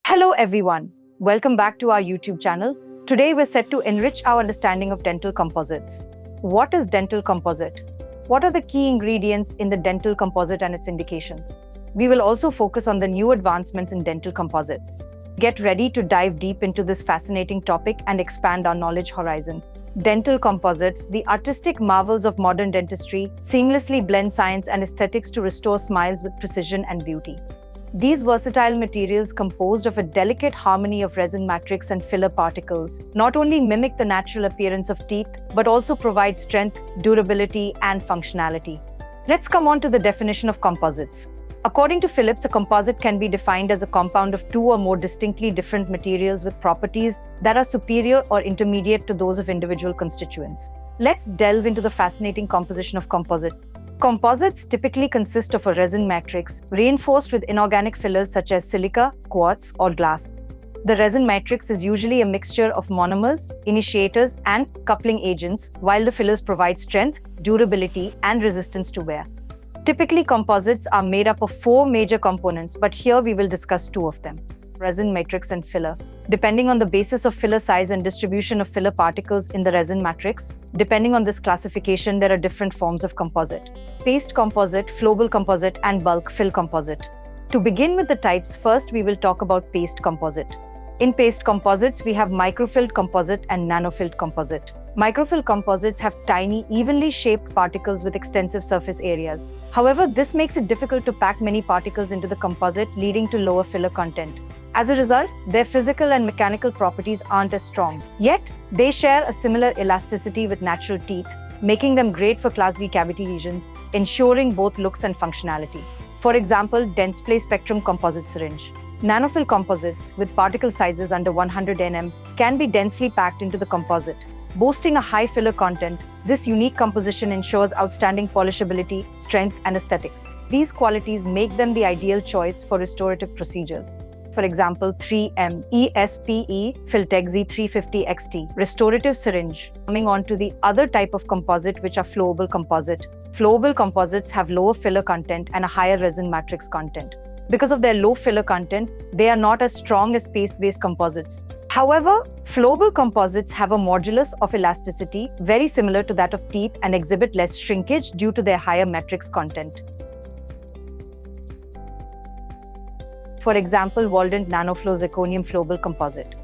Hello everyone, welcome back to our YouTube channel. Today we're set to enrich our understanding of dental composites. What is dental composite? What are the key ingredients in the dental composite and its indications? We will also focus on the new advancements in dental composites. Get ready to dive deep into this fascinating topic and expand our knowledge horizon. Dental composites, the artistic marvels of modern dentistry, seamlessly blend science and aesthetics to restore smiles with precision and beauty. These versatile materials, composed of a delicate harmony of resin matrix and filler particles, not only mimic the natural appearance of teeth, but also provide strength, durability, and functionality. Let's come on to the definition of composites. According to Phillips, a composite can be defined as a compound of two or more distinctly different materials with properties that are superior or intermediate to those of individual constituents. Let's delve into the fascinating composition of composite. Composites typically consist of a resin matrix reinforced with inorganic fillers such as silica, quartz, or glass. The resin matrix is usually a mixture of monomers, initiators, and coupling agents, while the fillers provide strength, durability, and resistance to wear. Typically, composites are made up of four major components, but here we will discuss two of them: resin matrix and filler. Depending on the basis of filler size and distribution of filler particles in the resin matrix, depending on this classification, there are different forms of composite: paste composite, flowable composite, and bulk fill composite. To begin with the types, first we will talk about paste composite. In paste composites, we have microfilled composite and nanofilled composite. Microfilled composites have tiny, evenly shaped particles with extensive surface areas. However, this makes it difficult to pack many particles into the composite, leading to lower filler content. As a result, their physical and mechanical properties aren't as strong. Yet, they share a similar elasticity with natural teeth, making them great for Class V cavity lesions, ensuring both looks and functionality. For example, Dentsply Spectrum composite syringe. Nanofil composites, with particle sizes under 100 nm, can be densely packed into the composite. Boasting a high filler content, this unique composition ensures outstanding polishability, strength, and aesthetics. These qualities make them the ideal choice for restorative procedures. For example, 3M ESPE Filtech Z350 XT restorative syringe. Coming on to the other type of composite, which are flowable composite. Flowable composites have lower filler content and a higher resin matrix content. Because of their low filler content, they are not as strong as paste-based composites. However, flowable composites have a modulus of elasticity very similar to that of teeth and exhibit less shrinkage due to their higher matrix content. For example, Waldent NanoFlow Zirconium Flowable Composite.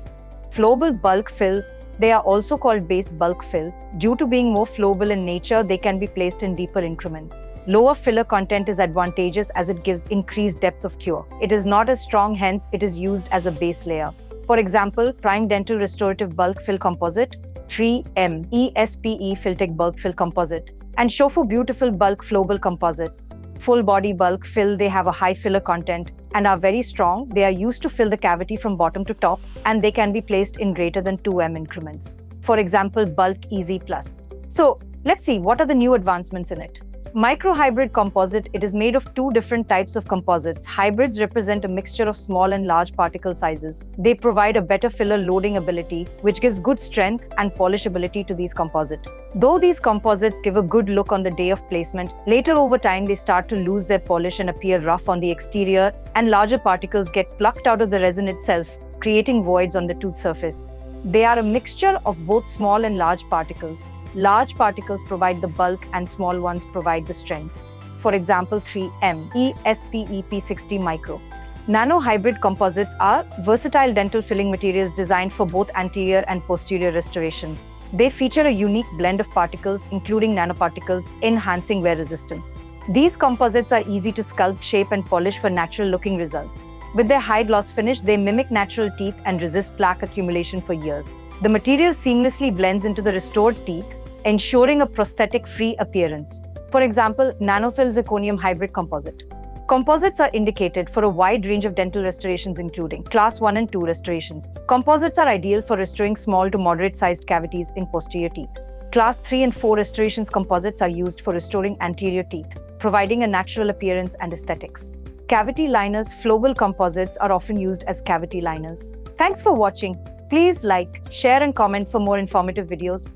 Flowable bulk fill. They are also called base bulk fill. Due to being more flowable in nature, they can be placed in deeper increments. Lower filler content is advantageous as it gives increased depth of cure. It is not as strong, hence it is used as a base layer. For example, Prime Dental Restorative Bulk Fill Composite, 3M ESPE Filtech Bulk Fill Composite, and Shofu Beautiful Bulk Flowable Composite. Full body bulk fill, they have a high filler content and are very strong. They are used to fill the cavity from bottom to top, and they can be placed in greater than 2M increments. For example, Bulk Easy Plus. So let's see, what are the new advancements in it? Microhybrid composite. It is made of two different types of composites. Hybrids represent a mixture of small and large particle sizes. They provide a better filler loading ability, which gives good strength and polishability to these composites. Though these composites give a good look on the day of placement, later over time they start to lose their polish and appear rough on the exterior, and larger particles get plucked out of the resin itself, creating voids on the tooth surface. They are a mixture of both small and large particles. Large particles provide the bulk and small ones provide the strength. For example, 3M ESPE P60 Micro. Nano-hybrid composites are versatile dental filling materials designed for both anterior and posterior restorations. They feature a unique blend of particles, including nanoparticles, enhancing wear resistance. These composites are easy to sculpt, shape, and polish for natural-looking results. With their high gloss finish, they mimic natural teeth and resist plaque accumulation for years. The material seamlessly blends into the restored teeth, ensuring a prosthetic-free appearance. For example, nanofil zirconium hybrid composite. Composites are indicated for a wide range of dental restorations, including Class 1 and 2 restorations. Composites are ideal for restoring small to moderate-sized cavities in posterior teeth. Class 3 and 4 restorations composites are used for restoring anterior teeth, providing a natural appearance and aesthetics. Cavity liners. Flowable composites are often used as cavity liners. Thanks for watching. Please like, share, and comment for more informative videos.